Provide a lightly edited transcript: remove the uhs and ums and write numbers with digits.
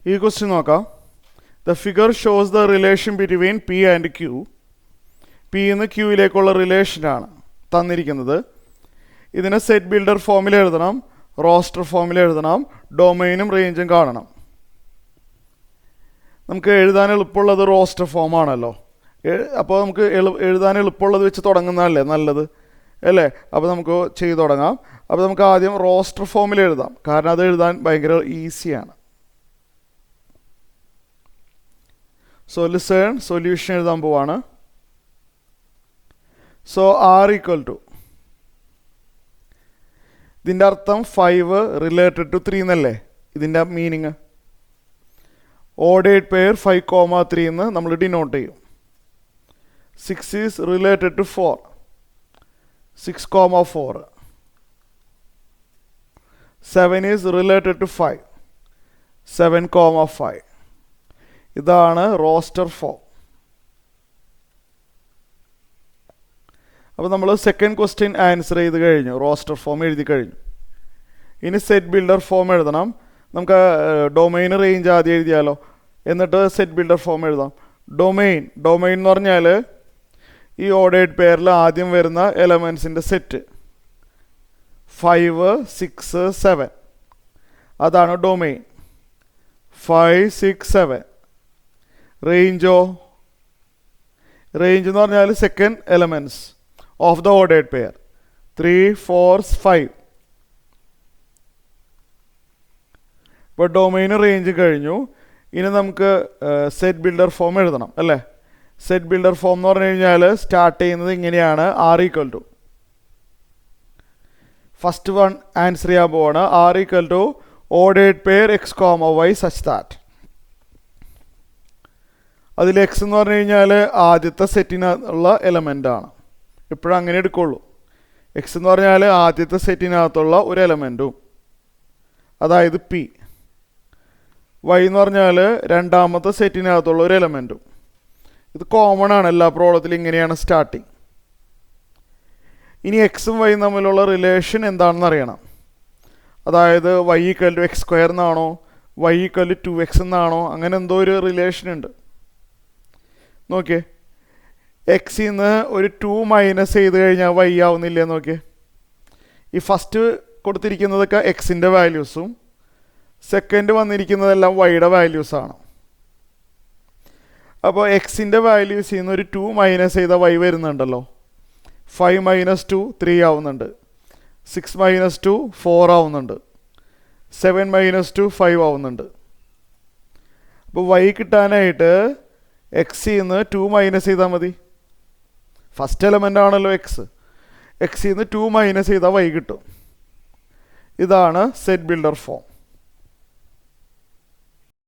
ഈ ക്വസ്റ്റ്യൻ നോക്കാം. The figure shows the relation between P and Q. P എന്ന് ക്യൂയിലേക്കുള്ള റിലേഷനാണ് തന്നിരിക്കുന്നത്. ഇതിനെ സെറ്റ് ബിൽഡർ ഫോമിൽ എഴുതണം, റോസ്റ്റർ ഫോമിൽ എഴുതണം, ഡൊമൈനും റേഞ്ചും കാണണം. നമുക്ക് എഴുതാൻ എളുപ്പമുള്ളത് റോസ്റ്റർ ഫോമാണല്ലോ. അപ്പോൾ നമുക്ക് എഴുതാൻ എളുപ്പമുള്ളത് വെച്ച് തുടങ്ങുന്നതല്ലേ നല്ലത് അല്ലേ? അപ്പോൾ നമുക്ക് ചെയ്തു തുടങ്ങാം. അപ്പോൾ നമുക്ക് ആദ്യം റോസ്റ്റർ ഫോമിൽ എഴുതാം, കാരണം അത് എഴുതാൻ ഭയങ്കര ഈസിയാണ്. സോ ലിസൺ, സൊല്യൂഷൻ എഴുതാൻ പോവാണ്. സോ ആർ ഈക്വൽ ടു, ഇതിൻ്റെ അർത്ഥം 5 റിലേറ്റഡ് ടു 3 എന്നല്ലേ ഇതിൻ്റെ മീനിങ്. ഓഡേഡ് പെയർ 5,3 എന്ന് നമ്മൾ ഡിനോട്ട് ചെയ്യും. 6 is related to 4, 6,4. 7 is related to 5, 7,5. ഇതാണ് റോസ്റ്റർ ഫോം. അപ്പോൾ നമ്മൾ സെക്കൻഡ് ക്വസ്റ്റ്യൻ ആൻസർ ചെയ്ത് കഴിഞ്ഞു, റോസ്റ്റർ ഫോം എഴുതി കഴിഞ്ഞു. ഇനി സെറ്റ് ബിൽഡർ ഫോം എഴുതണം. നമുക്ക് ഡൊമൈൻ റേഞ്ച് ആദ്യം എഴുതിയാലോ, എന്നിട്ട് സെറ്റ് ബിൽഡർ ഫോം എഴുതാം. ഡൊമൈൻ എന്ന് പറഞ്ഞാൽ ഈ ഓർഡേഡ് പെയറിൽ ആദ്യം വരുന്ന എലമെൻസിൻ്റെ സെറ്റ് 5, 6, 7. അതാണ് ഡൊമൈൻ. 5, 6, 7. റേഞ്ചോ, റേഞ്ച് എന്ന് പറഞ്ഞാൽ second elements of the ordered pair 3, 4, 5. ഇപ്പോൾ ഡൊമൈന് റേഞ്ച് കഴിഞ്ഞു. ഇനി നമുക്ക് സെറ്റ് ബിൽഡർ ഫോം എഴുതണം അല്ലേ? സെറ്റ് ബിൽഡർ ഫോം എന്ന് പറഞ്ഞു കഴിഞ്ഞാൽ സ്റ്റാർട്ട് ചെയ്യുന്നത് ഇങ്ങനെയാണ്. R equal to, first one answer ചെയ്യാൻ പോവാണ്. R equal to ordered pair x, y such that. അതിൽ എക്സ് എന്ന് പറഞ്ഞു കഴിഞ്ഞാൽ ആദ്യത്തെ സെറ്റിനുള്ള എലമെൻ്റാണ്. എപ്പോഴും അങ്ങനെ എടുക്കുള്ളൂ. എക്സ് എന്ന് പറഞ്ഞാൽ ആദ്യത്തെ സെറ്റിനകത്തുള്ള ഒരു എലമെൻറ്റും, അതായത് പി. വൈ എന്ന് പറഞ്ഞാൽ രണ്ടാമത്തെ സെറ്റിനകത്തുള്ള ഒരു എലമെൻറ്റും. ഇത് കോമൺ ആണ്, എല്ലാ പ്രോബ്ലത്തിലും ഇങ്ങനെയാണ് സ്റ്റാർട്ടിങ്. ഇനി എക്സും വൈയും തമ്മിലുള്ള റിലേഷൻ എന്താണെന്ന് അറിയണം. അതായത് y equal to x square എന്നാണോ, y ഈക്വൽ ടു 2x എന്നാണോ, അങ്ങനെ എന്തോ ഒരു റിലേഷൻ ഉണ്ട്. നോക്കിയേ, എക്സിൽ നിന്ന് ഒരു 2 മൈനസ് ചെയ്ത് കഴിഞ്ഞാൽ y ആവുന്നില്ലേ? നോക്കിയേ, ഈ ഫസ്റ്റ് കൊടുത്തിരിക്കുന്നതൊക്കെ എക്സിൻ്റെ വാല്യൂസും സെക്കൻഡ് വന്നിരിക്കുന്നതെല്ലാം വൈയുടെ വാല്യൂസാണ്. അപ്പോൾ എക്സിൻ്റെ വാല്യൂസിൽ നിന്ന് ഒരു 2 മൈനസ് ചെയ്ത y വരുന്നുണ്ടല്ലോ. 5 മൈനസ് 2 3 ആവുന്നുണ്ട്. 6 മൈനസ് 2 4 ആവുന്നുണ്ട്. 7 മൈനസ് 2 5 ആവുന്നുണ്ട്. അപ്പോൾ y കിട്ടാനായിട്ട് എക്സിൽ നിന്ന് 2 മൈനസ് ചെയ്താൽ മതി. ഫസ്റ്റ് എലമെൻ്റ് ആണല്ലോ എക്സ്. എക്സിൽ നിന്ന് 2 മൈനസ് ചെയ്താൽ y കിട്ടും. ഇതാണ് സെറ്റ് ബിൽഡർ ഫോം.